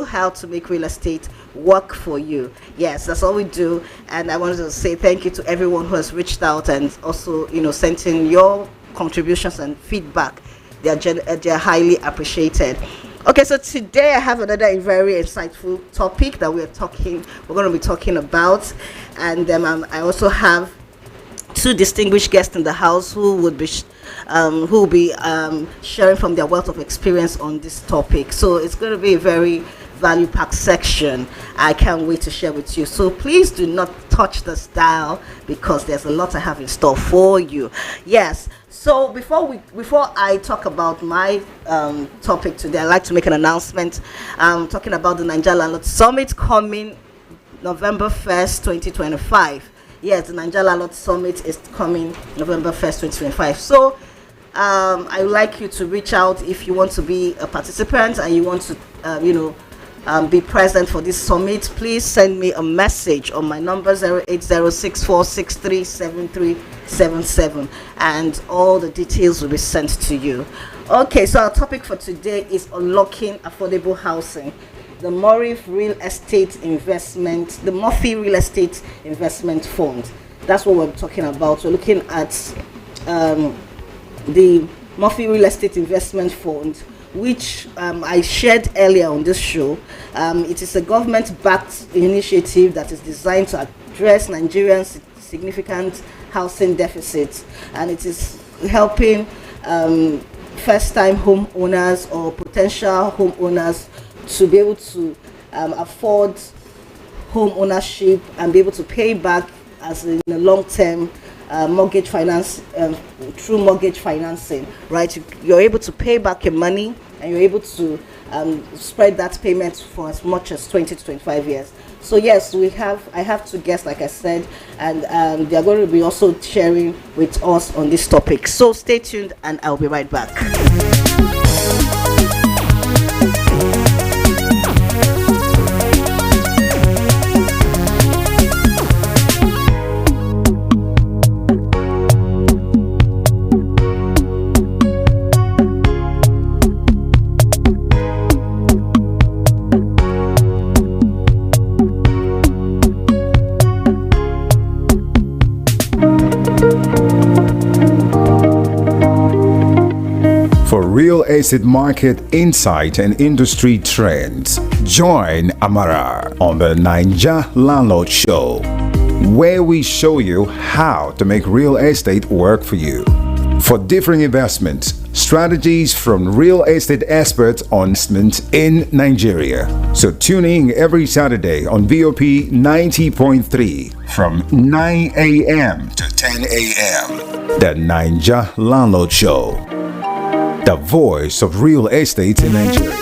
how to make real estate work for you. Yes, that's all we do. And I wanted to say thank you to everyone who has reached out and also, sent in your contributions and feedback. They're highly appreciated. Okay, so today I have another very insightful topic that we're going to be talking about, and I also have two distinguished guests in the house who will be sharing from their wealth of experience on this topic. So it's going to be a very value packed section. I can't wait to share with you. So please do not touch this dial because there's a lot I have in store for you. Yes. So before I talk about my topic today, I'd like to make an announcement. Talking about the Nigeria Landlord Summit coming November 1st, 2025. Yes, the Nigeria Landlord Summit is coming November 1st, 2025. So I would like you to reach out if you want to be a participant and you want to, be present for this summit. Please send me a message on my number 08064637377 and all the details will be sent to you. Okay, so our topic for today is unlocking affordable housing. The Murphy Real Estate Investment Fund. That's what we're talking about. We're looking at the Murphy Real Estate Investment Fund, which I shared earlier on this show. It is a government-backed initiative that is designed to address Nigerians' significant housing deficits, and it is helping first-time homeowners or potential homeowners to be able to afford home ownership and be able to pay back as in a long-term mortgage finance, through mortgage financing, right? You're able to pay back your money and you're able to spread that payment for as much as 20 to 25 years. So yes, I have two guests, like I said, and they're going to be also sharing with us on this topic. So stay tuned and I'll be right back. Real estate market insight and industry trends. Join Amara on the Naija Landlord Show, where we show you how to make real estate work for you. For different investments, strategies from real estate experts on investment in Nigeria. So tune in every Saturday on VOP 90.3 from 9 a.m. to 10 a.m. The Naija Landlord Show, the voice of real estate in Nigeria.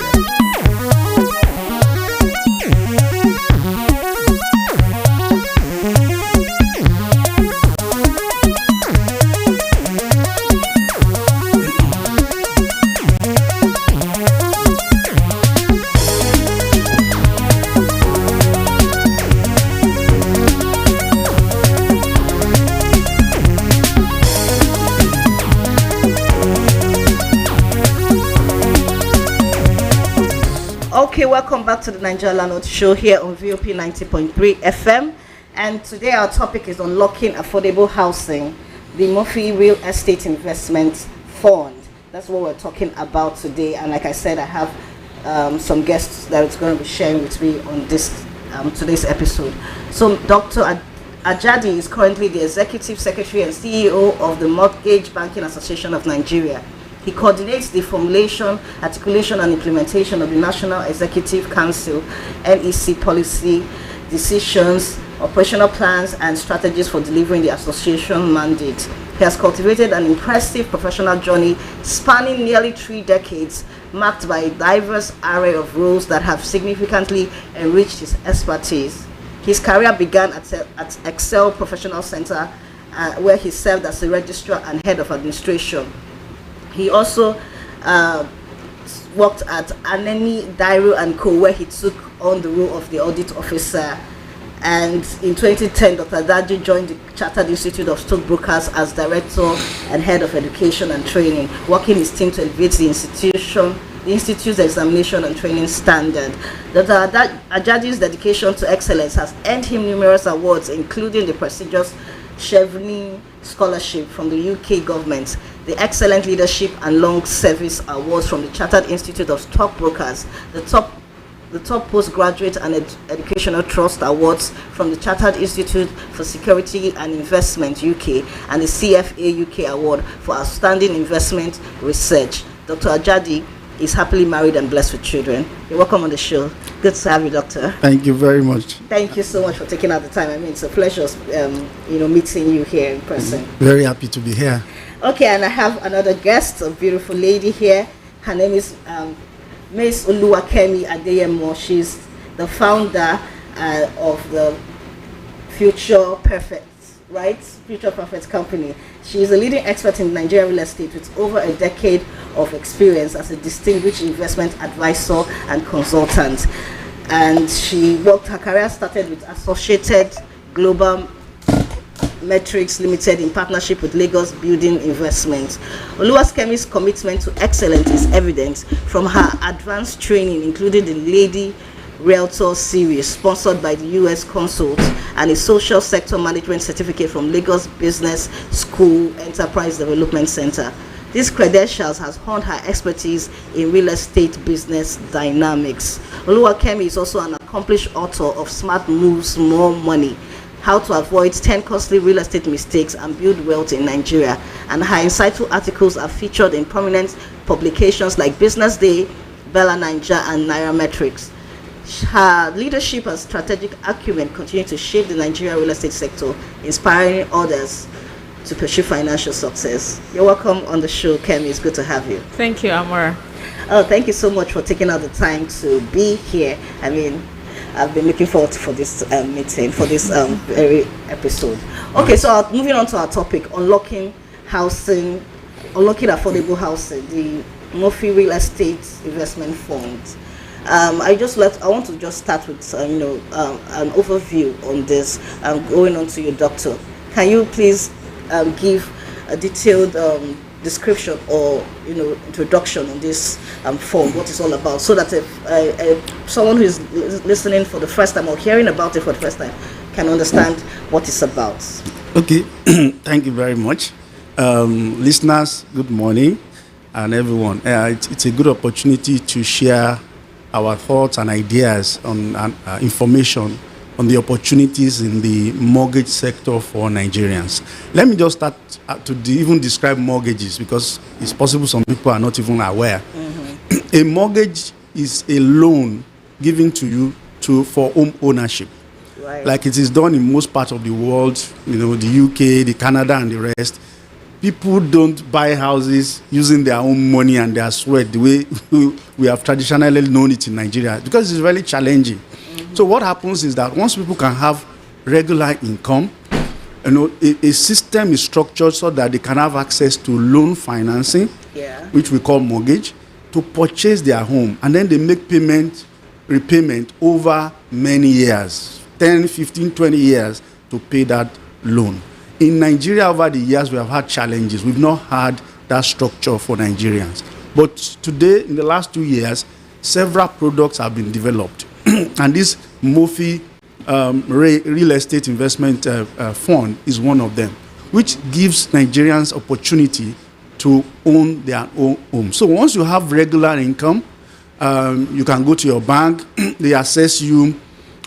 Okay, welcome back to the Nigeria Landlord Show here on VOP 90.3 FM. And today our topic is unlocking affordable housing, the Murphy Real Estate Investment Fund. That's what we're talking about today. And like I said, I have some guests that is going to be sharing with me on this today's episode. So Dr. Ajadi is currently the Executive Secretary and CEO of the Mortgage Banking Association of Nigeria. He coordinates the formulation, articulation, and implementation of the National Executive Council (NEC) policy decisions, operational plans, and strategies for delivering the association mandate. He has cultivated an impressive professional journey spanning nearly 3 decades, marked by a diverse array of roles that have significantly enriched his expertise. His career began at Excel Professional Center, where he served as a registrar and head of administration. He also worked at Aneni Dairo and Co., where he took on the role of the audit officer. And in 2010, Dr. Daji joined the Chartered Institute of Stockbrokers as director and head of education and training, working his team to elevate the institution the Institute's examination and training standard. Dr. Ajadi's dedication to excellence has earned him numerous awards, including the prestigious Chevening Scholarship from the UK government, the Excellent Leadership and Long Service Awards from the Chartered Institute of Stockbrokers, the top Postgraduate and Educational Trust Awards from the Chartered Institute for Security and Investment UK, and the CFA UK Award for Outstanding Investment Research. Dr. Ajadi is happily married and blessed with children. You're welcome on the show. Good to have you, Doctor. Thank you very much. Thank you so much for taking out the time. I mean, it's a pleasure, meeting you here in person. Very happy to be here. Okay, and I have another guest, a beautiful lady here. Her name is Ms. Oluwakemi Adeyemo. She's the founder of the Future Perfect company. She is a leading expert in Nigerian real estate with over a decade of experience as a distinguished investment advisor and consultant. And her career started with Associated Global Metrics Limited in partnership with Lagos Building Investments. Oluwakemi's commitment to excellence is evident from her advanced training, including the Lady Realtor series sponsored by the US Consult and a social sector management certificate from Lagos Business School Enterprise Development Center. These credentials has honed her expertise in real estate business dynamics. Oluwakemi is also an accomplished author of Smart Moves, More Money: How to Avoid 10 Costly Real Estate Mistakes and Build Wealth in Nigeria, and her insightful articles are featured in prominent publications like Business Day, Bella Ninja, and Nairametrics. Her leadership and strategic acumen continue to shape the Nigerian real estate sector, inspiring others to pursue financial success. You're welcome on the show, Kemi. It's good to have you. Thank you, Amara. Oh, thank you so much for taking out the time to be here. I mean, I've been looking forward for this meeting, for this very episode. Okay, so moving on to our topic, unlocking affordable housing, the Murphy Real Estate Investment Fund. I want to just start with an overview on this. Going on to you, Doctor. Can you please give a detailed description or introduction on this fund, what it's all about, so that if someone who is listening for the first time or hearing about it for the first time can understand what it's about? Okay, thank you very much. Listeners, good morning, and everyone. It's a good opportunity to share our thoughts and ideas on information on the opportunities in the mortgage sector for Nigerians. Let me just start to even describe mortgages, because it's possible some people are not even aware. Mm-hmm. A mortgage is a loan given to you for home ownership. Right. Like it is done in most parts of the world, the UK, the Canada, and the rest. People don't buy houses using their own money and their sweat the way we have traditionally known it in Nigeria, because it's really challenging. Mm-hmm. So what happens is that once people can have regular income, a system is structured so that they can have access to loan financing, which we call mortgage, to purchase their home, and then they make repayment over many years, 10, 15, 20 years to pay that loan. In Nigeria, over the years, we have had challenges. We've not had that structure for Nigerians. But today, in the last 2 years, several products have been developed. And this Murphy Real Estate Investment Fund is one of them, which gives Nigerians opportunity to own their own home. So once you have regular income, you can go to your bank, they assess you,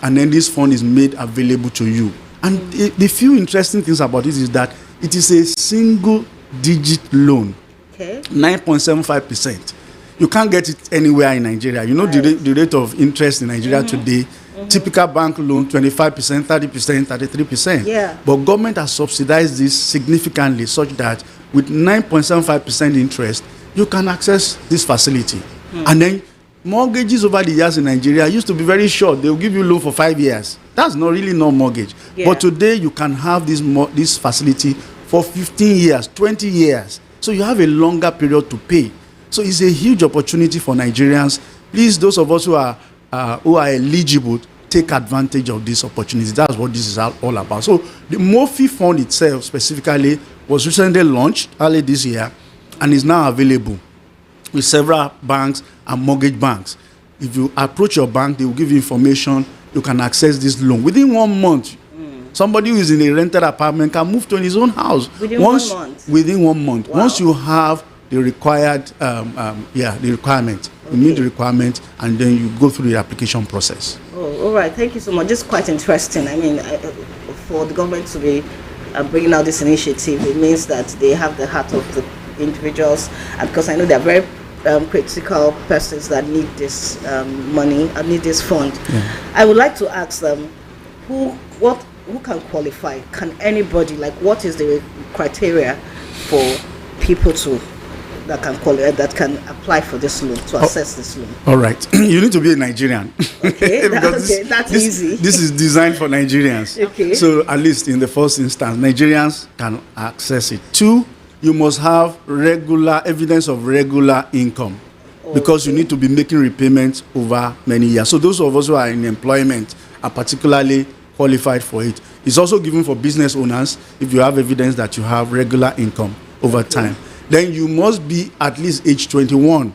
and then this fund is made available to you. And the few interesting things about it is that it is a single-digit loan, 9.75%. You can't get it anywhere in Nigeria. The rate of interest in Nigeria today, typical bank loan, 25%, 30%, 33%. Yeah. But government has subsidized this significantly, such that with 9.75% interest, you can access this facility. And then mortgages over the years in Nigeria used to be very short. They'll give you loan for 5 years. That's not really no mortgage. Yeah. But today you can have this facility for 15 years, 20 years. So you have a longer period to pay. So it's a huge opportunity for Nigerians. Please, those of us who are eligible, take advantage of this opportunity. That's what this is all about. So the Murphy Fund itself specifically was recently launched early this year and is now available. with several banks and mortgage banks. If you approach your bank, they will give you information. You can access this loan within 1 month. Somebody who is in a rented apartment can move to his own house Within 1 month? Within 1 month. Wow. Once you have the required, the requirement, you meet the requirement, and then you go through the application process. Oh, all right. Thank you so much. This is quite interesting. I mean, for the government to be bringing out this initiative, it means that they have the heart of the individuals, and because I know they're very critical persons that need this money and need this fund. Yeah. I would like to ask them, who can qualify? Can anybody, like, what is the criteria for people that can qualify, that can apply for this loan, to access this loan? All right. You need to be a Nigerian. Okay, Because that's easy. This is designed for Nigerians. Okay. So at least in the first instance, Nigerians can access it. 2, you must have regular evidence of regular income, because you need to be making repayments over many years. So those of us who are in employment are particularly qualified for it. It's also given for business owners if you have evidence that you have regular income over time. Then you must be at least age 21,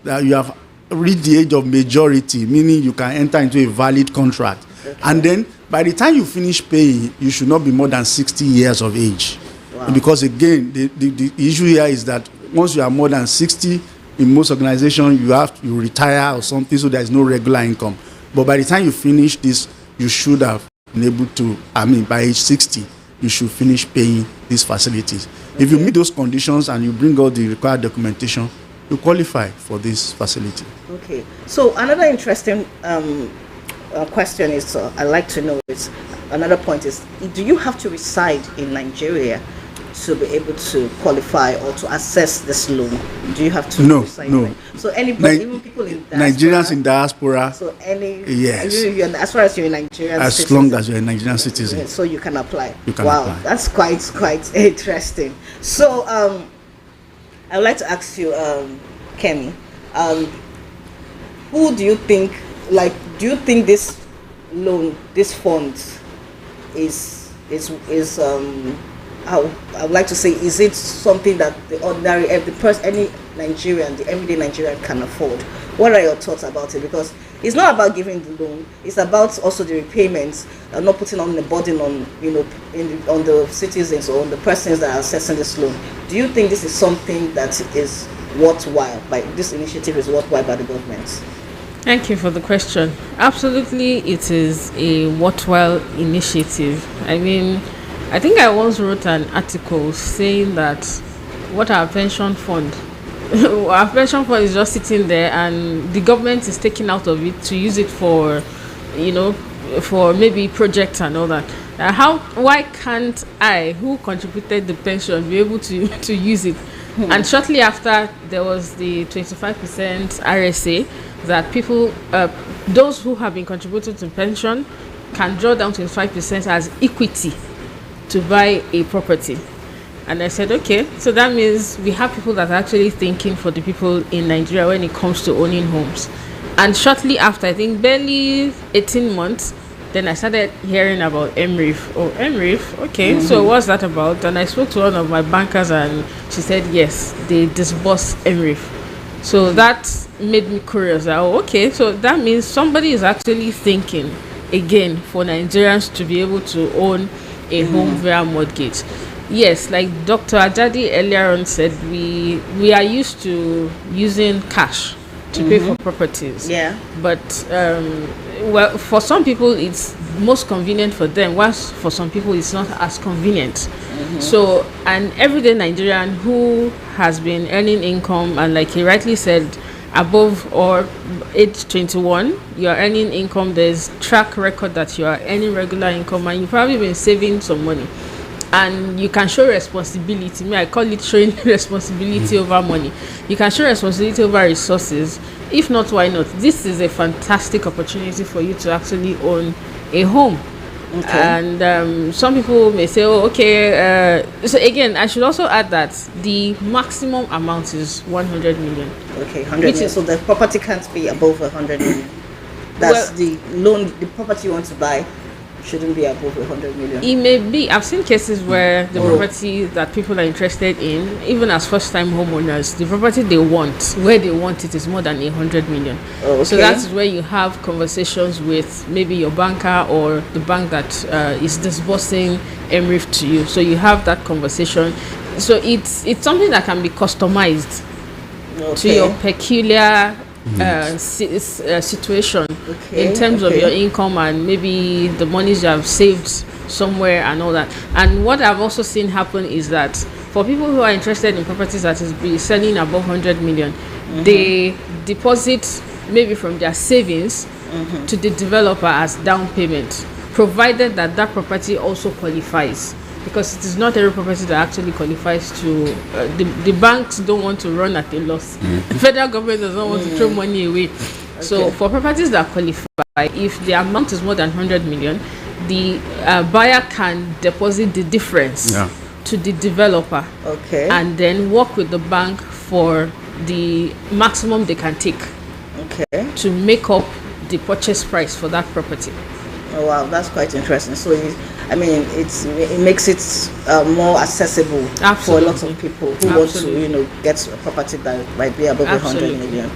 that you have reached the age of majority, meaning you can enter into a valid contract. Okay. And then by the time you finish paying, you should not be more than 60 years of age. Wow. Because again, the issue here is that once you are more than 60, in most organizations, you retire or something, so there is no regular income. But by the time you finish this, you should have been able to, by age 60, you should finish paying these facilities. Okay. If you meet those conditions and you bring all the required documentation, you qualify for this facility. Okay. So another interesting question is, I'd like to know is, another point is, do you have to reside in Nigeria to be able to qualify or to access this loan? Do you have to reside? No. So anybody, even people in diaspora? Nigerians in diaspora. So yes. As far as you're a Nigerian as citizen, long as you're a Nigerian citizen. So you can apply. You can wow, apply. That's quite interesting. So I would like to ask you, Kemi, who do you think, do you think this loan, this fund is I would like to say, is it something that the ordinary, any Nigerian, the everyday Nigerian can afford? What are your thoughts about it? Because it's not about giving the loan; it's about also the repayments, and not putting on the burden on on the citizens or on the persons that are accessing this loan. Do you think this is something that is worthwhile? This initiative is worthwhile by the government? Thank you for the question. Absolutely, it is a worthwhile initiative. I mean, I think I once wrote an article saying that our pension fund is just sitting there and the government is taking out of it to use it for, for maybe projects and all that. Why can't I, who contributed the pension, be able to use it? And shortly after, there was the 25% RSA that people, those who have been contributing to pension, can draw down 25% as equity to buy a property. And I said, okay, so that means we have people that are actually thinking for the people in Nigeria when it comes to owning homes. And shortly after, I think barely 18 months, then I started hearing about MREIF. Oh, MREIF, okay, so what's that about? And I spoke to one of my bankers and she said, yes, they disburse MREIF. So that made me curious. Okay, so that means somebody is actually thinking, again, for Nigerians to be able to own a home via mortgage. Yes, like Dr. Ajadi earlier on said, we are used to using cash to pay for properties. Yeah. But well, for some people it's most convenient for them, whilst for some people it's not as convenient. So an everyday Nigerian who has been earning income, and like he rightly said, above or age 21, you are earning income, there's track record that you are earning regular income, and you've probably been saving some money, and you can show responsibility. I call it showing responsibility over money. You can show responsibility over resources. If not, why not? This is a fantastic opportunity for you to actually own a home. Okay. And some people may say, oh, okay. So again, I should also add that the maximum amount is 100 million. Okay, 100 million. So the property can't be above 100 million. That's the loan, the property you want to buy. shouldn't be above 100 million. It may be. I've seen cases where the property that people are interested in, even as first-time homeowners, the property they want, where they want it, is more than 100 million. Oh, okay. So that's where you have conversations with maybe your banker or the bank that is disbursing MREF to you. So you have that conversation. So it's something that can be customized to your peculiar situation in terms of your income and maybe the monies you have saved somewhere and all that. And what I've also seen happen is that for people who are interested in properties that is be selling above 100 million, they deposit maybe from their savings to the developer as down payment, provided that that property also qualifies. Because it is not every property that actually qualifies to the banks don't want to run at a loss. The federal government does not want to throw money away. So for properties that qualify, if the amount is more than 100 million, the buyer can deposit the difference to the developer, and then work with the bank for the maximum they can take to make up the purchase price for that property. Oh wow, that's quite interesting. So it makes it more accessible for a lot of people who want to get a property that might be above 100 million.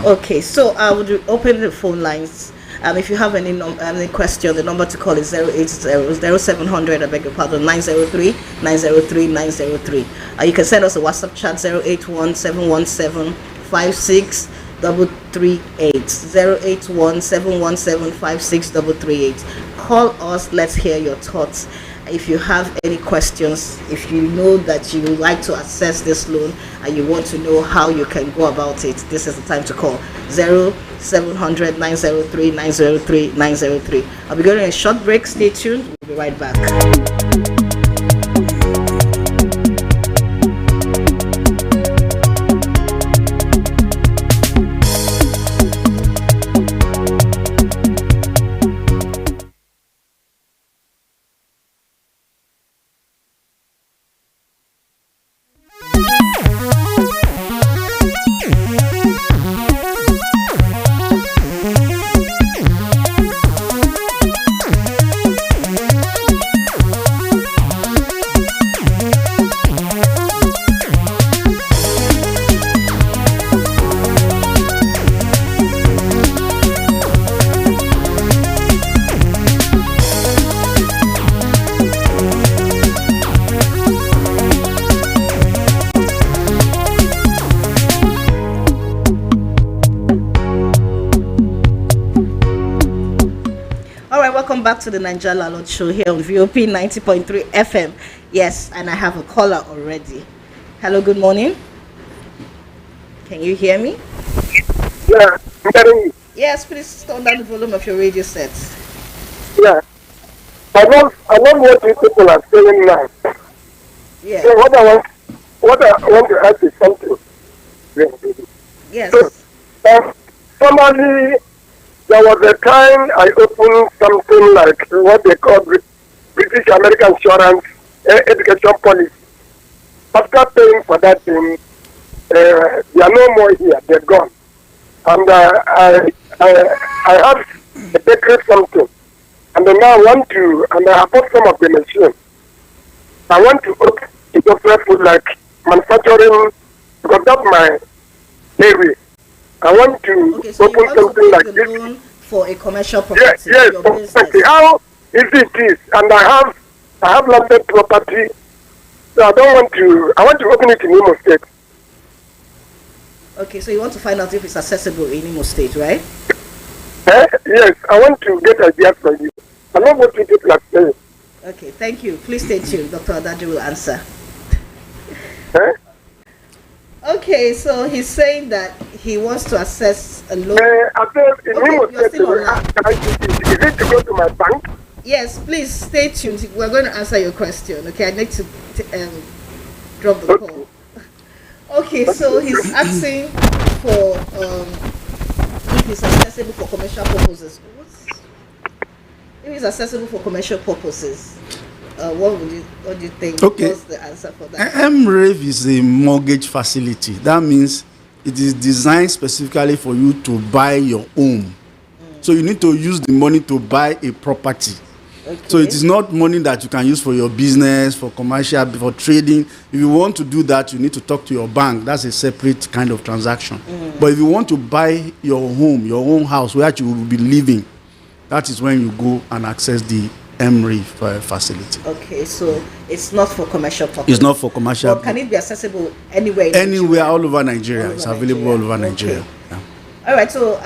Okay, so I would open the phone lines. If you have any question, the number to call is 080-0700, I beg your pardon, 903-903-903. You can send us a WhatsApp chat, 081-717-56 338 081-717-56 Call us, let's hear your thoughts. If you have any questions, if you know that you would like to access this loan and you want to know how you can go about it, this is the time to call 0700-903-903-903. I'll be going on a short break. Stay tuned, we'll be right back. Welcome back to the Nigeria Landlord Show here on VOP 90.3 FM. Yes, and I have a caller already. Hello, good morning. Can you hear me? Yeah, I'm hearing you. Yes, please turn down the volume of your radio set. Yeah. I love what you people are saying now. Yeah. So what I want to ask is something. Yes. So, formally, there was a time I opened something like what they call British American Insurance Education Policy. After paying for that thing, they are no more here, they're gone. And I have a bakery something. And then now I want to, and I have bought some of the machine. I want to open industrial food like manufacturing, because that's my area. I want to open something like this. Loan for a commercial property. Yes, your property. How easy it is, and I have landed property. So I want to open it in Imo State. Okay, so you want to find out if it's accessible in Imo State, right? Yes, I want to get ideas from you. I know what people are saying. Okay, thank you. Please stay tuned. Dr. Adaji will answer. Okay, so he's saying that he wants to access a loan. I said, You're still online. Is it to go to my bank? Yes, please stay tuned. We're going to answer your question. Okay, I need to drop the call. Okay, so he's asking for if it's accessible for commercial purposes. If it's accessible for commercial purposes, what do you think? Okay. What's the answer for that? MREF is a mortgage facility. That means it is designed specifically for you to buy your home. So you need to use the money to buy a property. So it is not money that you can use for your business, for commercial, for trading. If you want to do that, you need to talk to your bank. That's a separate kind of transaction. But if you want to buy your home, your own house where you will be living, that is when you go and access the MREIF facility. Okay, so it's not for commercial purpose. It's not for commercial. But can it be accessible anywhere? Anywhere, all over Nigeria. It's available all over Nigeria. Okay. Yeah. All right, so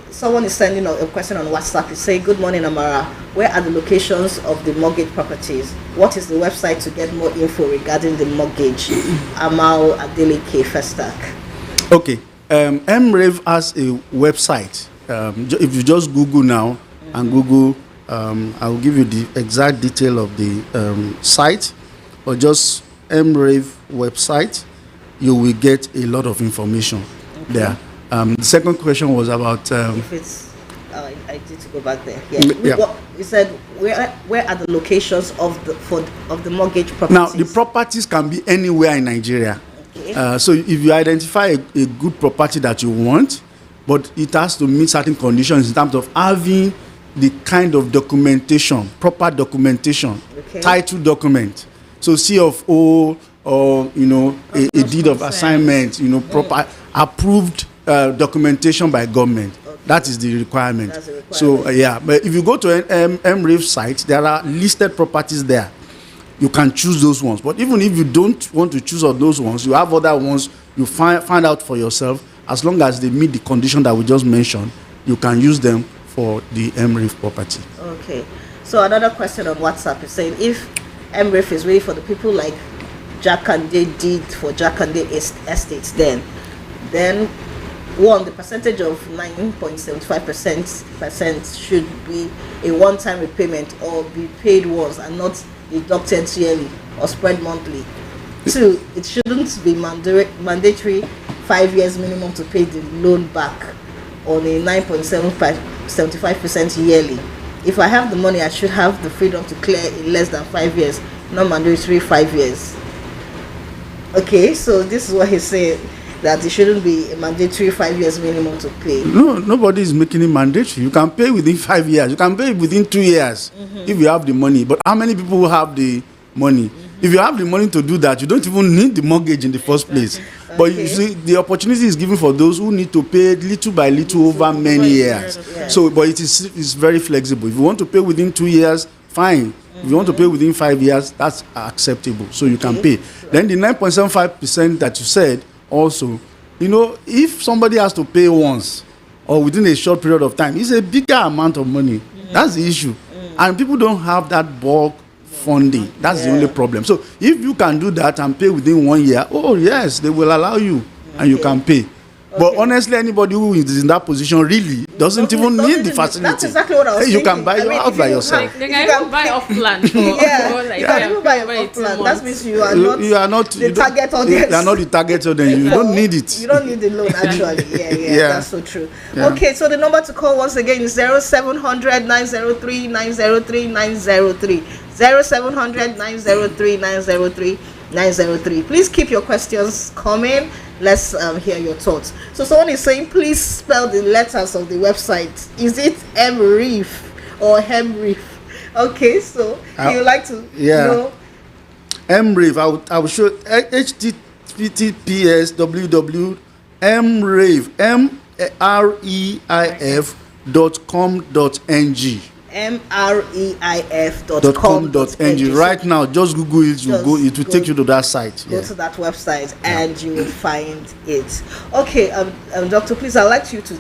someone is sending a question on WhatsApp. It's saying, "Good morning, Amara. Where are the locations of the mortgage properties? What is the website to get more info regarding the mortgage?" Amal Adeleke Festac. Okay, MREIF has a website. If you just Google now and Google, I will give you the exact detail of the site, or just MREIF website. You will get a lot of information there. The second question was about if it's I need to go back there. Yeah. You said where are the locations of the mortgage properties? Now the properties can be anywhere in Nigeria. Okay. So if you identify a good property that you want, but it has to meet certain conditions in terms of having the kind of documentation, proper documentation, title document. So C of O, or a deed of assignment, proper approved documentation by government. Okay. That is the requirement. That's the requirement. So but if you go to an MREIF site, there are listed properties there. You can choose those ones. But even if you don't want to choose all those ones, you have other ones. You find out for yourself. As long as they meet the condition that we just mentioned, you can use them for the MREIF property. Okay. So another question on WhatsApp is saying, if MREIF is really for the people like Jakande did for Jakande Estates, then one, the percentage of 9.75% should be a one-time repayment or be paid once and not deducted yearly or spread monthly. Two, it shouldn't be mandatory 5 years minimum to pay the loan back on a 9.75% yearly. If I have the money, I should have the freedom to clear in less than 5 years, not mandatory 5 years. Okay, so this is what he's saying, that it shouldn't be a mandatory 5 years minimum to pay. No, nobody is making it mandatory. You can pay within 5 years. You can pay within 2 years if you have the money. But how many people will have the money? If you have the money to do that, you don't even need the mortgage in the first place. Okay. But you see, the opportunity is given for those who need to pay little by little over many years. Yeah. So, but it's very flexible. If you want to pay within 2 years, fine. If you want to pay within 5 years, that's acceptable. So you can pay. Sure. Then the 9.75% that you said also, if somebody has to pay once or within a short period of time, it's a bigger amount of money. That's the issue. And people don't have that bulk funding. That's the only problem. So if you can do that and pay within 1 year, oh yes, they will allow you and you can pay. But honestly, anybody who is in that position really doesn't even need the facility. That's exactly what I was thinking. You can buy your house by yourself. They can even buy off plan. You can even buy off plan. That means you are not the target audience. You are not the target audience. You don't need it. You don't need the loan, actually. Yeah. That's so true. Yeah. Okay, so the number to call once again is 0700 903 903 903. 0700 903 903 903. Please keep your questions coming. Let's hear your thoughts. So someone is saying, please spell the letters of the website. Is it MREIF or HEMREIF? Okay, so you like to know? MREIF. I will show https www.mreif.com.ng. mreif.com.ng. Right now, just Google it. It will take you to that site. Go to that website and you will find it. Okay, Doctor, please, I'd like you to,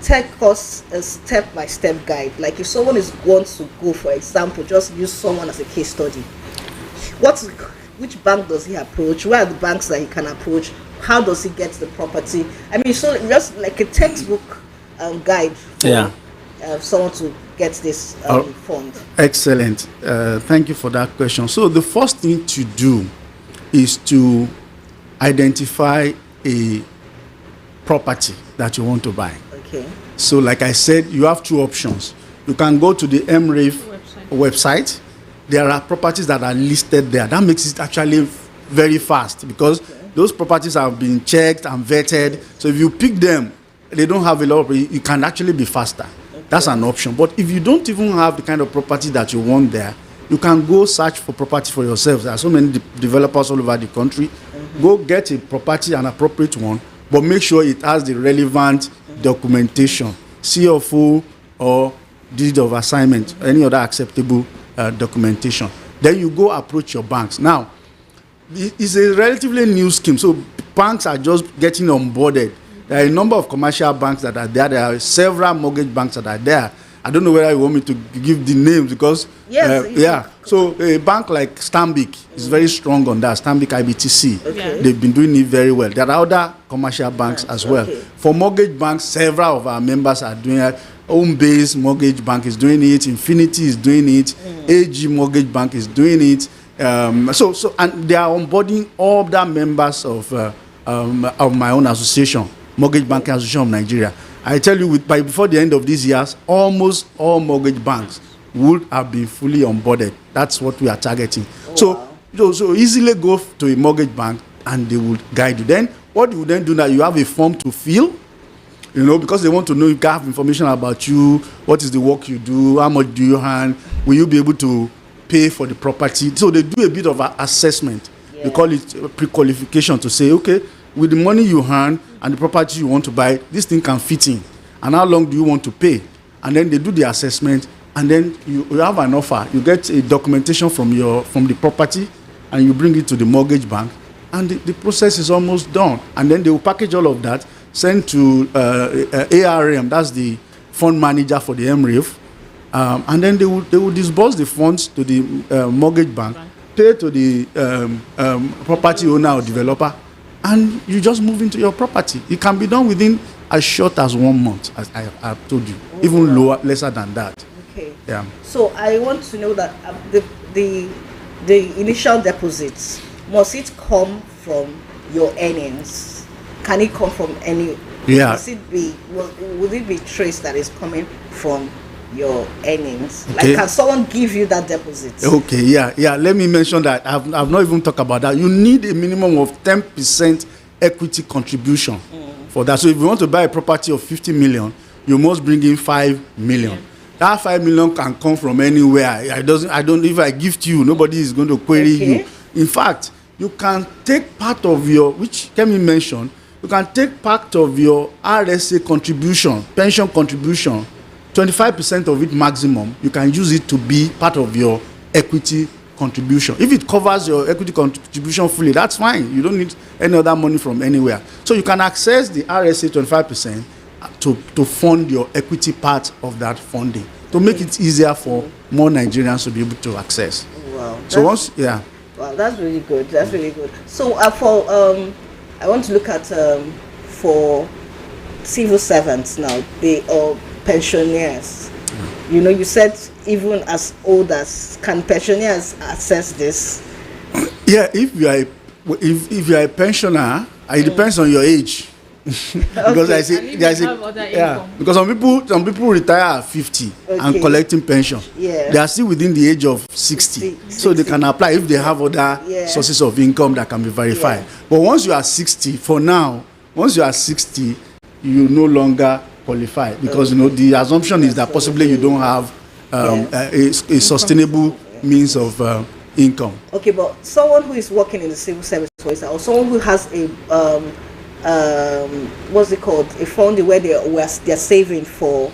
take us a step-by-step guide. Like if someone wants to go, for example, just use someone as a case study. Which bank does he approach? Where are the banks that he can approach? How does he get the property? I mean, so just like a textbook guide for someone to get this fund. Excellent. Thank you for that question. So the first thing to do is to identify a property that you want to buy. Okay. So like I said, you have two options. You can go to the MREIF website. There are properties that are listed there. That makes it actually very fast because those properties have been checked and vetted. So if you pick them, they don't have a lot of, it can actually be faster. That's an option. But if you don't even have the kind of property that you want there, you can go search for property for yourself. There are so many developers all over the country. Go get a property, an appropriate one, but make sure it has the relevant documentation, CFO or deed of assignment, any other acceptable documentation. Then you go approach your banks. Now, it's a relatively new scheme, so banks are just getting onboarded. There are a number of commercial banks that are there. There are several mortgage banks that are there. I don't know whether you want me to give the names because yes, So a bank like Stanbic is very strong on that. Stanbic IBTC, Okay. they've been doing it very well. There are other commercial banks as well. Okay. For mortgage banks, several of our members are doing it. Home-based mortgage bank is doing it. Infinity is doing it. AG Mortgage Bank is doing it. So and they are onboarding all the members of my own association, Mortgage Banking Association of Nigeria. I tell you, by before the end of these years, almost all mortgage banks would have been fully onboarded. That's what we are targeting. So easily go to a mortgage bank and they will guide you. Then what you then do now, you have a form to fill, because they want to know if you have information about you, what is the work you do, how much do you earn, will you be able to pay for the property. So they do a bit of assessment. Yeah. They call it pre-qualification to say, okay, with the money you earn and the property you want to buy, this thing can fit in. And how long do you want to pay? And then they do the assessment, and then you have an offer. You get a documentation from the property, and you bring it to the mortgage bank, and the process is almost done. And then they will package all of that, send to ARM, that's the fund manager for the MREF, and then they will disburse the funds to the mortgage bank, pay to the property owner or developer, and you just move into your property. It can be done within as short as 1 month, as I have told you, even lesser than that. Okay. Yeah. So I want to know that the initial deposits, must it come from your earnings? Can it come from any? Yeah. Would it be traced that is coming from your earnings? Okay. Like, can someone give you that deposit? Okay, yeah. Let me mention that I've not even talked about that. You need a minimum of 10% equity contribution for that. So if you want to buy a property of 50 million, you must bring in 5 million. That 5 million can come from anywhere. If I gift you, nobody is going to query you. In fact, you can take part of your, which Kemi mentioned, you can take part of your RSA contribution, pension contribution, 25% of it maximum. You can use it to be part of your equity contribution. If it covers your equity contribution fully, that's fine. You don't need any other money from anywhere. So you can access the RSA 25% to fund your equity part of that funding, to make it easier for more Nigerians to be able to access. Wow. Wow, that's really good. That's really good. So I want to look at for civil servants now, or pensioners. You said even as old as, can pensioners access this? Yeah, if you are a pensioner, it depends on your age. Because because some people retire at 50 and collecting pension. Yeah. They are still within the age of 60. So they can apply if they have other sources of income that can be verified. But once you are 60, you no longer qualify, because the assumption is that possibly you don't have a sustainable means of income. Okay, but someone who is working in the civil service, for example, or someone who has a what's it called, a fund where they're saving for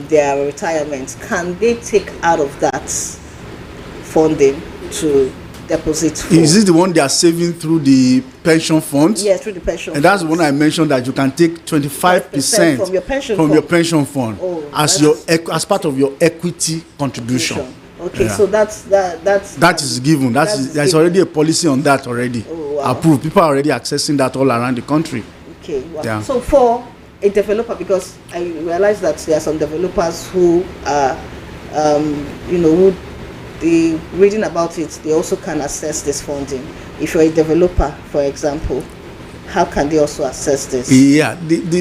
their retirement, can they take out of that funding to deposit for? Is this the one they are saving through the pension fund? Yes, through the pension fund. And that's the one I mentioned, that you can take 25% from your pension from fund. your pension fund as part of your equity contribution. Okay, Yeah. so that is given. There's already a policy on that already. Oh, wow. Approved. People are already accessing that all around the country. Okay, wow. Yeah. So for a developer, because I realize that there are some developers who are, who they reading about it, they also can access this funding. If you're a developer, for example, how can they also access this? Yeah,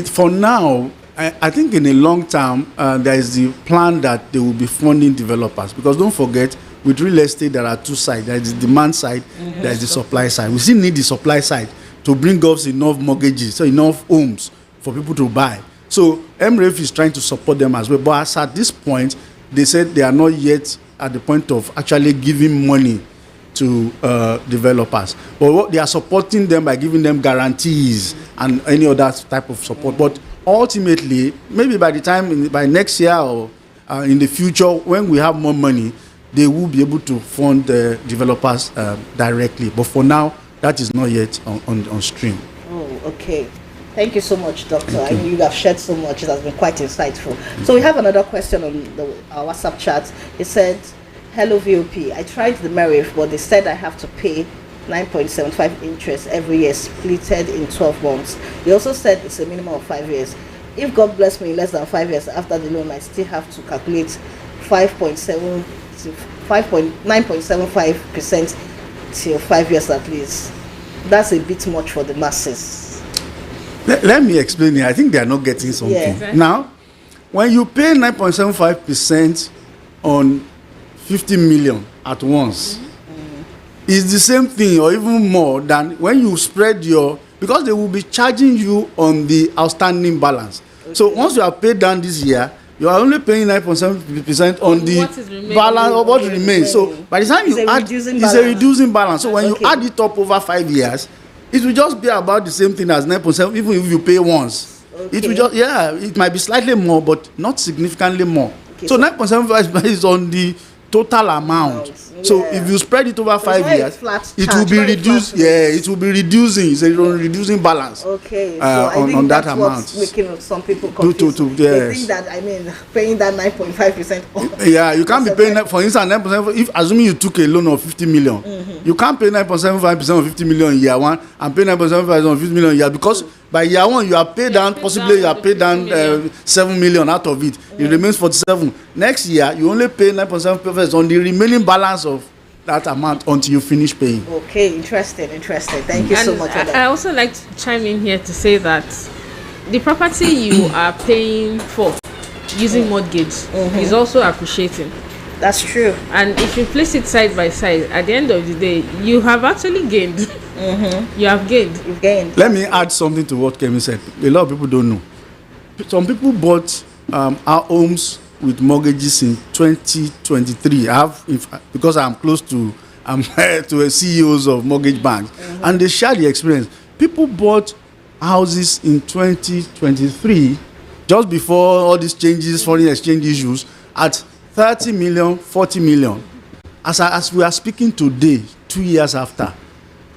for now, I think in the long term, there is the plan that they will be funding developers, because don't forget, with real estate, there are two sides. There is the demand side, there is the supply side. We still need the supply side to bring us enough mortgages, so enough homes for people to buy. So MREF is trying to support them as well. But as at this point, they said they are not yet at the point of actually giving money to developers. But what they are supporting them by giving them guarantees and any other type of support. But ultimately, maybe by next year or in the future, when we have more money, they will be able to fund the developers directly. But for now, that is not yet on stream. Oh, okay. Thank you so much, Doctor. I mean, you have shared so much. It has been quite insightful. So we have another question on our WhatsApp chat. It said, hello, VOP. I tried the MREF, but they said I have to pay 9.75 interest every year, splitted in 12 months. They also said it's a minimum of 5 years. If God bless me, less than 5 years after the loan, I still have to calculate 9.75% till 5 years at least. That's a bit much for the masses. Let me explain it. I think they are not getting something. Yeah. Exactly. Now, when you pay 9.75% on 50 million at once, it's the same thing or even more than when you spread because they will be charging you on the outstanding balance. Okay. So once you are paid down this year, you are only paying 9.7% on the balance of what remains. So by the time you add, it's a reducing balance. So when you add it up over 5 years, it will just be about the same thing as 9.7, even if you pay once. Okay. It will just, it might be slightly more, but not significantly more. Okay, so 9.75 is on the total amount. So if you spread it over 5 years, it will be reduced. It will be reducing. It's a reducing balance. Okay, so I think on that amount. What's making some people confused. They think that paying that 9.5%. Yeah, you can't be paying for instance 9%. If assuming you took a loan of 50 million, you can't pay 9.75% of 50 million in year one and pay 9.75% of 50 million in year because by year one you are paid down. Possibly you are paid down 7 million out of it. It remains 47. Next year you only pay 9.7% on the remaining balance of that amount until you finish paying. Okay, interesting. Thank you so much for that. I also like to chime in here to say that the property you are paying for using mortgage is also appreciating. That's true. And if you place it side by side, at the end of the day, you have actually gained. You have gained. You've gained. Let me add something to what Kemi said. A lot of people don't know. Some people bought our homes with mortgages in 2023. Because I'm close to to CEOs of mortgage banks, and they share the experience. People bought houses in 2023, just before all these changes, foreign exchange issues, at 30 million, 40 million. As we are speaking today, 2 years after,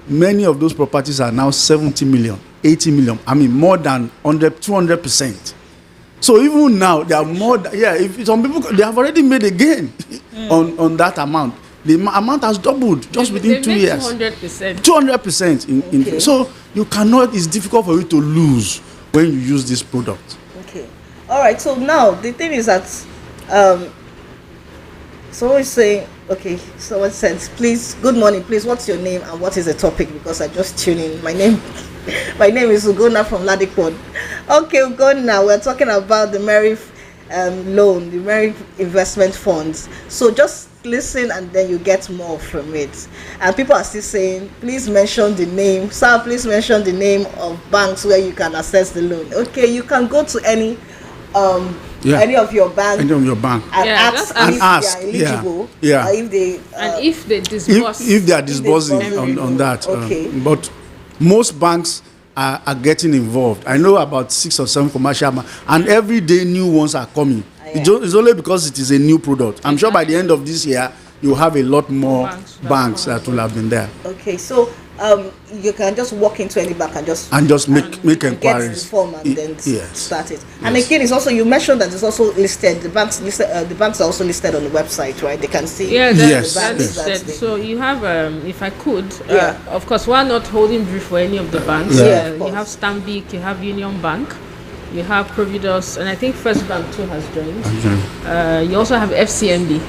many of those properties are now 70 million, 80 million. I mean, more than 200%. So even now, they are more. If some people, they have already made a gain on that amount. The amount has doubled just within 2 years. 200%. 200%. So you cannot. It's difficult for you to lose when you use this product. Okay. All right. So now the thing is that someone is saying, okay, someone says, please, good morning, please, what's your name and what is the topic? Because I just tuned in. My name is Ugonna from Ladikpod. Okay, Ugonna, we're talking about the MREF loan, the MREF investment funds. So just listen and then you get more from it. And people are still saying, please mention the name. Sir, please mention the name of banks where you can access the loan. Okay, you can go to any of your bank, and ask if they are eligible, if they disburse, if they are disbursing on that. Okay. But most banks are getting involved. I know about 6 or 7 commercial banks, and every day new ones are coming. It's only because it is a new product. I'm sure by the end of this year you have a lot more banks that will have been there. Okay, so you can just walk into any bank and just make inquiries, get the form and then start it. And again, it's also, you mentioned that it's also listed. The banks are also listed on the website, right? They can see. Yes. So you have, if I could, of course, we're not holding brief for any of the banks. You have Stanbic, you have Union Bank, you have Providus, and I think First Bank too has joined. You also have FCMB.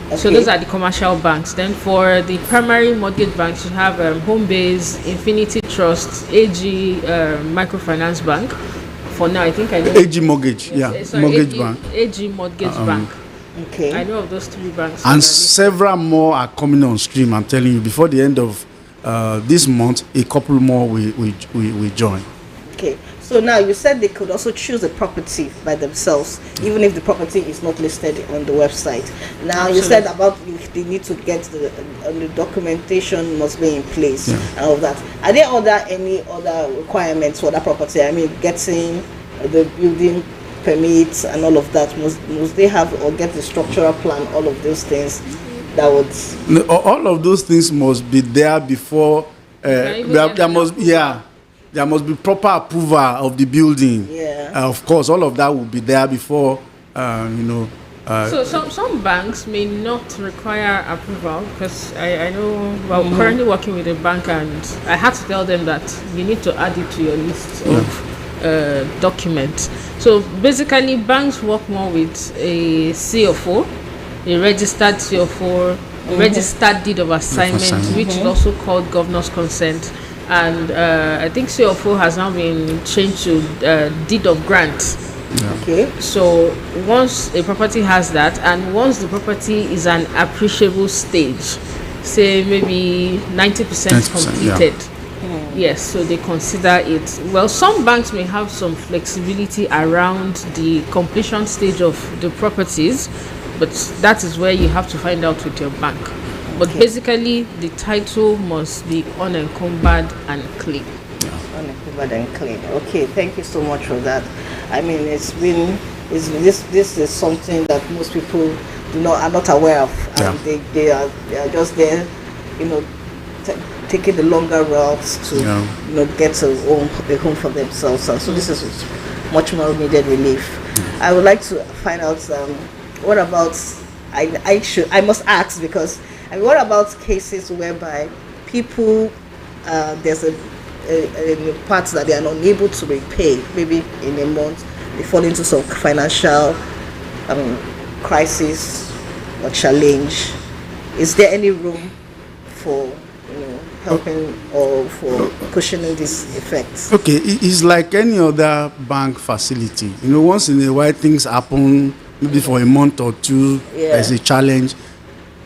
Okay. So those are the commercial banks. Then for the primary mortgage banks, you have Homebase, Infinity Trust, AG Microfinance Bank. For now, I think I know AG Mortgage, Mortgage Bank. AG Mortgage Bank. Okay. I know of those 3 banks. And several more are coming on stream. I'm telling you, before the end of this month, a couple more we join. Okay. So now you said they could also choose a property by themselves, even if the property is not listed on the website. Now you said about if they need to get the documentation must be in place and all that. Are there any other requirements for that property? I mean, getting the building permits and all of that. Must they have or get the structural plan? All of those things that would. No, all of those things must be there before. There must be proper approval of the building. Of course, all of that will be there before, So some banks may not require approval because I know, well, currently working with a bank and I had to tell them that you need to add it to your list of documents. So basically, banks work more with a CFO, a registered CFO, a registered deed of assignment, which is also called governor's consent. And I think CFO has now been changed to deed of grant. Okay. So once a property has that, and once the property is an appreciable stage, say maybe 90% completed, yes, so they consider it. Well, some banks may have some flexibility around the completion stage of the properties, but that is where you have to find out with your bank. But basically, the title must be unencumbered and clean. Unencumbered and clean. Okay, thank you so much for that. I mean, this is something that most people are not aware of, and they are just there, taking the longer routes to get a home for themselves. And so this is much more needed relief. I would like to find out what about I must ask because. And what about cases whereby people, there's a part that they are unable to repay, maybe in a month, they fall into some financial crisis or challenge. Is there any room for helping or for cushioning these effects? Okay, it's like any other bank facility. Once in a while things happen, maybe for a month or two, there's a challenge.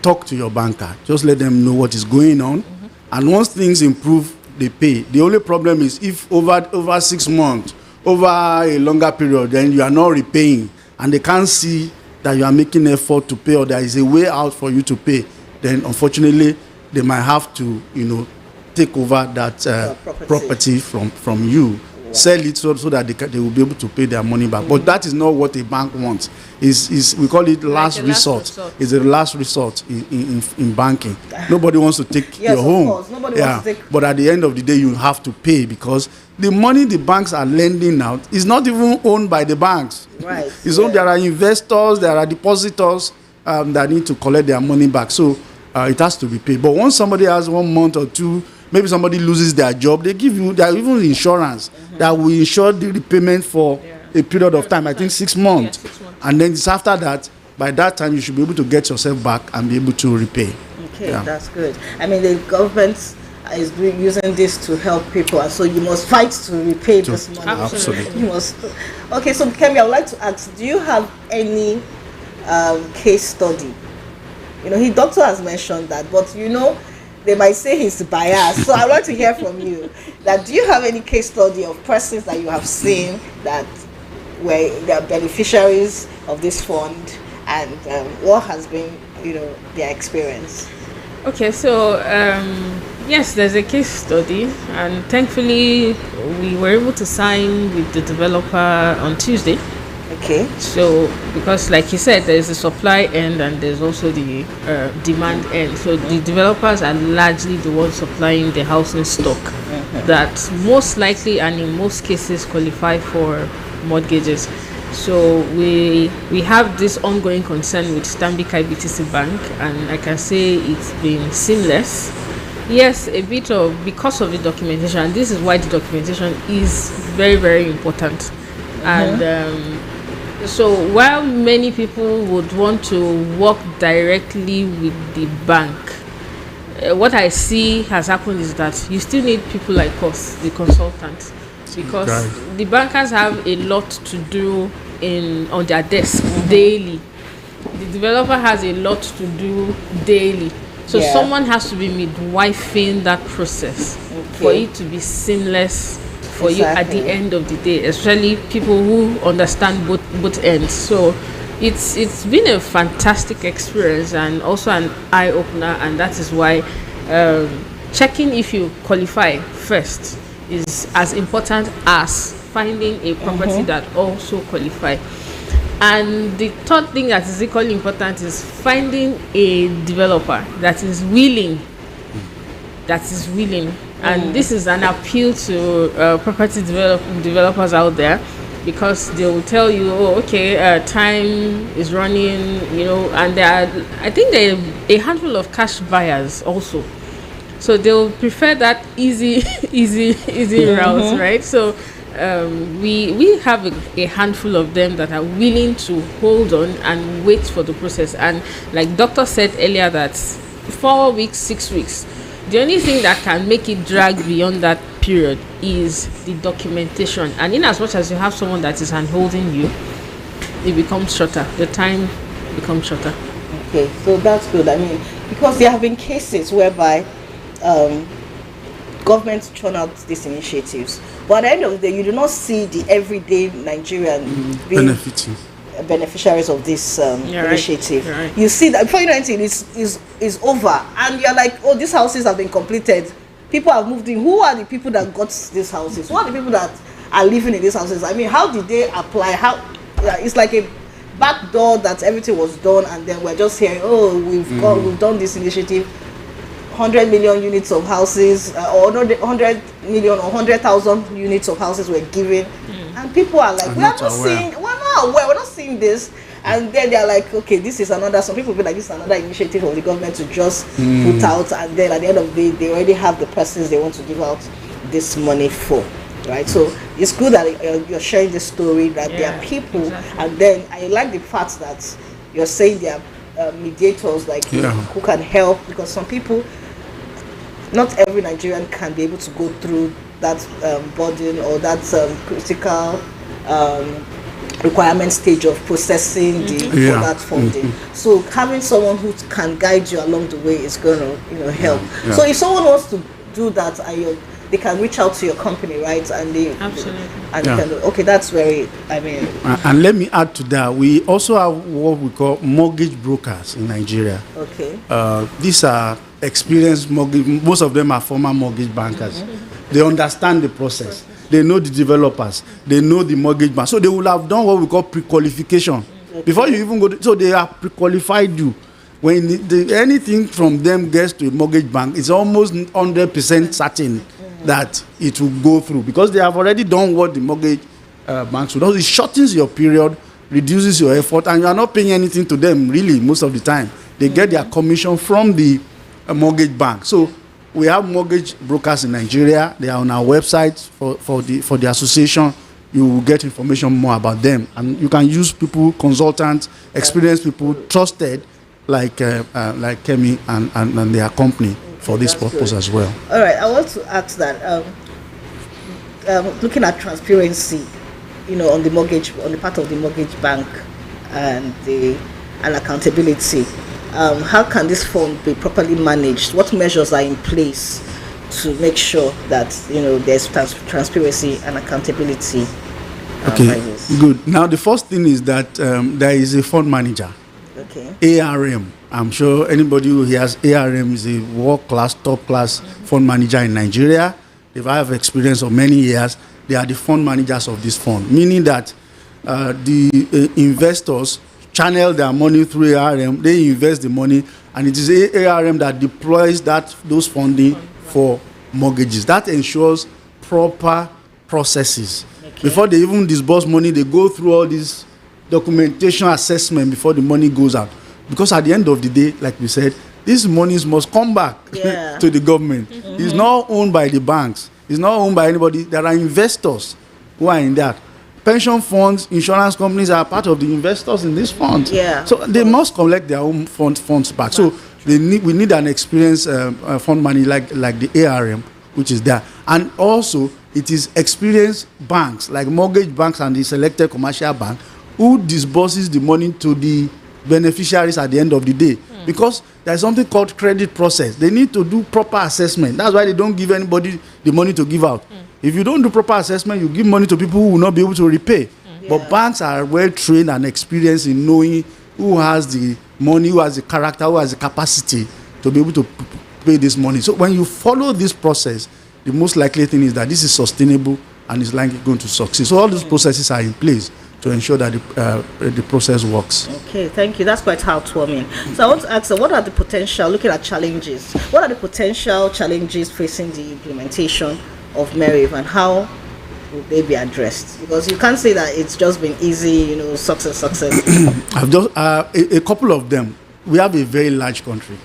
Talk to your banker. Just let them know what is going on. And once things improve, they pay. The only problem is if over 6 months, over a longer period, then you are not repaying and they can't see that you are making effort to pay or there is a way out for you to pay, then unfortunately they might have to, take over that property from you. Sell it so that they will be able to pay their money back. But that is not what a bank wants. We call it last resort. It's a last resort in banking. Nobody wants to take your home. Course. Nobody wants to take. But at the end of the day, you have to pay because the money the banks are lending out is not even owned by the banks. Right. It's owned. There are investors, there are depositors that need to collect their money back. So it has to be paid. But once somebody has 1 month or two, maybe somebody loses their job, there are even insurance that will insure the repayment for a period of time, I think 6 months. 6 months. And then it's after that, by that time, you should be able to get yourself back and be able to repay. Okay, that's good. I mean, the government is using this to help people, and so you must fight to repay this money. Absolutely. You must. Okay, so Kemi, I would like to ask, do you have any case study? Doctor has mentioned that, but they might say he's biased. So I'd like to hear from you. Do you have any case study of persons that you have seen that were they are beneficiaries of this fund, and what has been their experience? Okay, so yes, there's a case study, and thankfully we were able to sign with the developer on Tuesday. Okay. So, because like you said, there's the supply end and there's also the demand end. So the developers are largely the ones supplying the housing stock that most likely and in most cases qualify for mortgages. So we have this ongoing concern with Stanbic IBTC Bank, and I can say it's been seamless. Yes, because of the documentation, and this is why the documentation is very, very important. And so while many people would want to work directly with the bank, what I see has happened is that you still need people like us, the consultants, because the bankers have a lot to do on their desk daily. The developer has a lot to do daily. So someone has to be midwifing that process for it to be seamless for you at the end of the day, especially people who understand both ends. So it's been a fantastic experience and also an eye opener, and that is why checking if you qualify first is as important as finding a property that also qualify. And the third thing that is equally important is finding a developer that is willing. And this is an appeal to property developers out there, because they will tell you, time is running, and there are, I think there are a handful of cash buyers also. So they'll prefer that easy route, right? So we have a handful of them that are willing to hold on and wait for the process. And like Doctor said earlier, that 4 weeks, 6 weeks, the only thing that can make it drag beyond that period is the documentation. And in as much as you have someone that is hand-holding you, it becomes shorter. The time becomes shorter. Okay, so that's good. I mean, because there have been cases whereby governments churn out these initiatives, but at the end of the day, you do not see the everyday Nigerian being beneficiaries of this initiative. Right. You see that before you know anything is over, and you're like, oh, these houses have been completed. People have moved in. Who are the people that got these houses? Who are the people that are living in these houses? I mean, how did they apply? It's like a back door that everything was done, and then we're just hearing, oh, we've done this initiative. 100 million units of houses, or 100 million or 100,000 units of houses were given, and people are like, we're not seeing this, and then they're like, okay, this is another. Some people feel like this is another initiative of the government to just put out, and then at the end of the day, they already have the persons they want to give out this money for, right? So it's good that you're sharing this story, that there are people, and then I like the fact that you're saying there are mediators like who can help, because some people, not every Nigerian can be able to go through that burden or that critical requirement stage of processing for that funding. So having someone who can guide you along the way is going to help. So if someone wants to do that, they can reach out to your company, right? And they okay, that's very, I mean. And let me add to that, we also have what we call mortgage brokers in Nigeria. Okay. These are experienced mortgage, most of them are former mortgage bankers. They understand the process. They know the developers. They know the mortgage bank. So they will have done what we call pre-qualification. Before you even go so they have pre-qualified you. When anything from them gets to a mortgage bank, it's almost 100% certain that it will go through, because they have already done what the mortgage banks will do. It shortens your period, reduces your effort, and you are not paying anything to them really most of the time. They get their commission from the mortgage bank. So we have mortgage brokers in Nigeria. They are on our website for the association. You will get information more about them, and you can use people, consultants, experienced people, trusted, like Kemi and their company for this purpose as well. All right, I want to ask that looking at transparency, on the part of the mortgage bank and accountability, how can this fund be properly managed? What measures are in place to make sure that there's transparency and accountability? Okay, good. Now the first thing is that there is a fund manager. Okay. ARM. I'm sure anybody who has ARM is a world-class, top-class fund manager in Nigeria. If I have experience of many years, they are the fund managers of this fund, meaning that the investors channel their money through ARM, they invest the money, and it is ARM that deploys those funding for mortgages. That ensures proper processes. Okay. Before they even disburse money, they go through all this documentation assessment before the money goes out. Because at the end of the day, like we said, these monies must come back to the government. Mm-hmm. It's not owned by the banks. It's not owned by anybody. There are investors who are in that. Pension funds, insurance companies are part of the investors in this fund. Yeah. So they must collect their own funds back. So we need an experienced fund money like the ARM, which is there. And also, it is experienced banks, like mortgage banks and the selected commercial bank, who disburses the money to the beneficiaries at the end of the day. Because there's something called credit process. They need to do proper assessment. That's why they don't give anybody the money to give out. If you don't do proper assessment, you give money to people who will not be able to repay. But banks are well trained and experienced in knowing who has the money, who has the character, who has the capacity to be able to pay this money. So when you follow this process, the most likely thing is that this is sustainable and is likely going to succeed. So all these processes are in place to ensure that the process works. Okay, thank you. That's quite heartwarming. So I want to ask, what are the potential, looking at challenges, what are the potential challenges facing the implementation of MERIV, and how will they be addressed? Because you can't say that it's just been easy, success. I've just a couple of them. We have a very large country.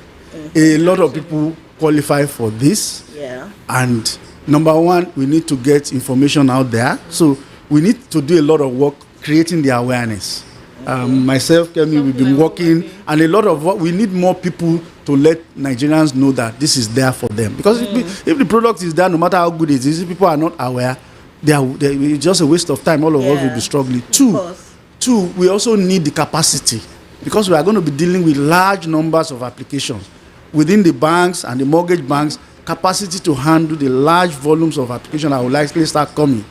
A lot of people qualify for this. Yeah. And number one, we need to get information out there. So we need to do a lot of work creating the awareness. Myself, Kemi, we've been working, and a lot of what we need more people to let Nigerians know that this is there for them. Because if the product is there, no matter how good it is, if people are not aware, it's just a waste of time. All of us will be struggling. Two, we also need the capacity, because we are going to be dealing with large numbers of applications within the banks and the mortgage banks. Capacity to handle the large volumes of applications that will likely start coming.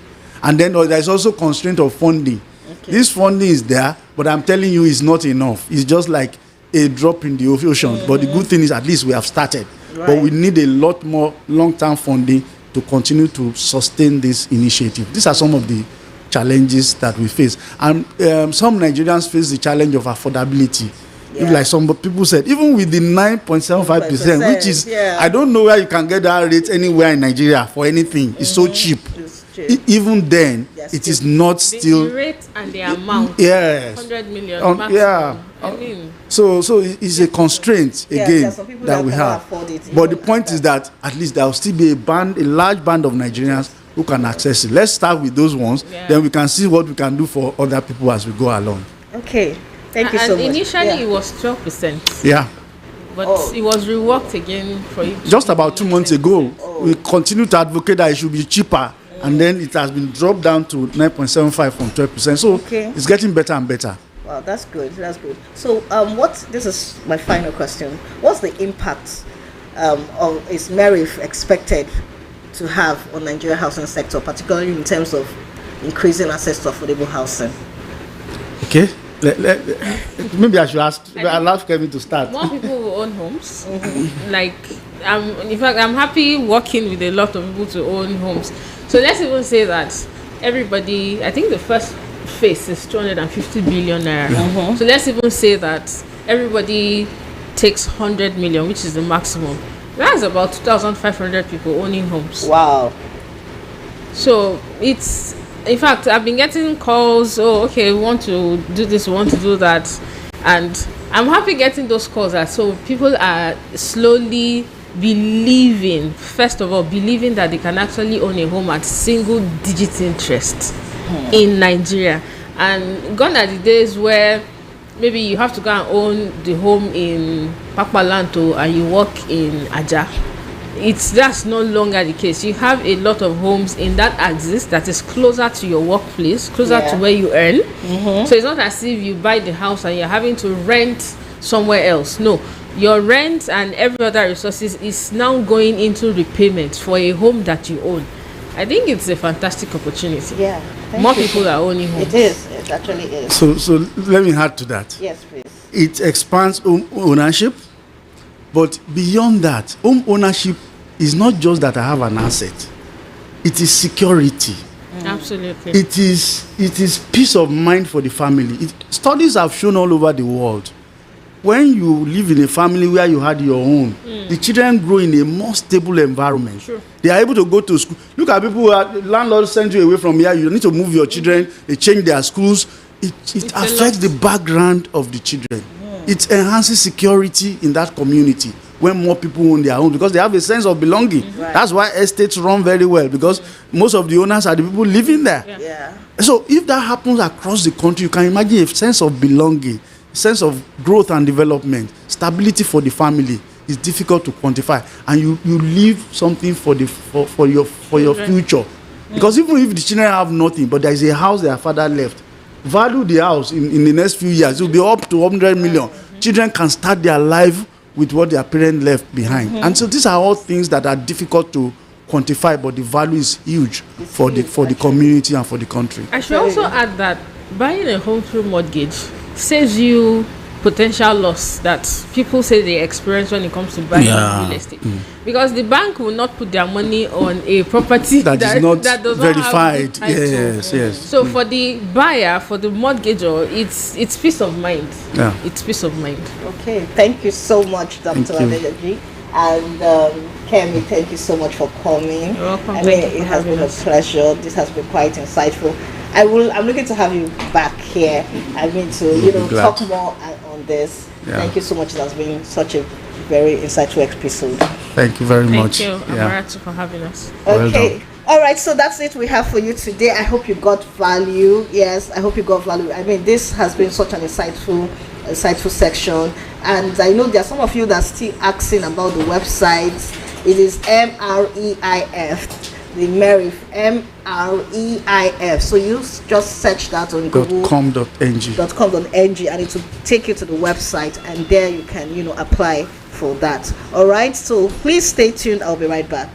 And then there's also constraint of funding. Okay. This funding is there, but I'm telling you, it's not enough. It's just like a drop in the ocean. But the good thing is, at least we have started. Right. But we need a lot more long-term funding to continue to sustain this initiative. These are some of the challenges that we face. And some Nigerians face the challenge of affordability. Yeah. Like some people said, even with the 9.75%, which is, I don't know where you can get that rate anywhere in Nigeria for anything. It's so cheap. Even then, it is not still. The rate and the amount. Yes. 100 million. Maximum. I mean. So it's a constraint again that we have. But the point is that at least there will still be a large band of Nigerians who can access it. Let's start with those ones. Yeah. Then we can see what we can do for other people as we go along. Okay. Thank you so much. Initially, it was 12%. Yeah. But it was reworked again for you. Just about 2 months ago, we continued to advocate that it should be cheaper. And then it has been dropped down to 9.75 from 12%. So it's getting better and better. Wow, that's good. That's good. So this is my final question. What's the impact is MERIV expected to have on Nigerian housing sector, particularly in terms of increasing access to affordable housing? Okay. Maybe I should ask Kevin to start. More people will own homes. Like, in fact, I'm happy working with a lot of people to own homes. So let's even say that everybody, I think the first phase is 250 billion naira. So let's even say that everybody takes 100 million, which is the maximum. That's about 2,500 people owning homes. Wow. So it's, in fact, I've been getting calls, we want to do this, we want to do that. And I'm happy getting those calls. So people are slowly believing that they can actually own a home at single digit interest in Nigeria. And gone are the days where maybe you have to go and own the home in Pakpalanto and you work in Aja. That's no longer the case. You have a lot of homes in that axis that is closer to your workplace, closer to where you earn. So it's not as if you buy the house and you're having to rent somewhere else. No, your rent and every other resources is now going into repayment for a home that you own. I think it's a fantastic opportunity. Yeah. More people are owning homes. It is. It actually is. So let me add to that. Yes, please. It expands home ownership, but beyond that, home ownership is not just that I have an asset. It is security. Absolutely. It is peace of mind for the family. Studies have shown all over the world, when you live in a family where you had your own, the children grow in a more stable environment. Sure. They are able to go to school. Look at people who are, landlords send you away from here. You need to move your children. They change their schools. It affects the background of the children. It enhances security in that community when more people own their home, because they have a sense of belonging. Right. That's why estates run very well, because most of the owners are the people living there. Yeah. So if that happens across the country, you can imagine a sense of belonging, sense of growth and development, stability for the family is difficult to quantify, and you leave something for your future. Because even if the children have nothing, but there is a house their father left, value the house in the next few years, it will be up to 100 million. Children can start their life with what their parents left behind. And so these are all things that are difficult to quantify, but the value is huge for the community and for the country. I should also add that buying a home through mortgage saves you potential loss that people say they experience when it comes to buying real estate, because the bank will not put their money on a property that is not does verified. Not have the title. Yes. So for the buyer, for the mortgagor, it's peace of mind. Yeah. It's peace of mind. Okay, thank you so much, Dr. Thank you. Adedeji. And Kemi, thank you so much for coming. You're welcome. I Thank mean, you for it has having been a us. pleasure. This has been quite insightful. I'm looking to have you back here. I mean, to We'll be glad. talk more on this. Yeah. Thank you so much. It has been such a very insightful episode. Thank you very much. Thank you, Yeah. Amaratu, for having us. Well Okay. done. All right, so that's it we have for you today. I hope you got value. Yes, I hope you got value. I mean, this has been such an insightful section, and I know there are some of you that are still asking about the website. It is MREIF, the MERIF, MREIF. So you just search that on Google. .com.ng. .com.ng, and it will take you to the website, and there you can apply for that. All right, so please stay tuned. I'll be right back.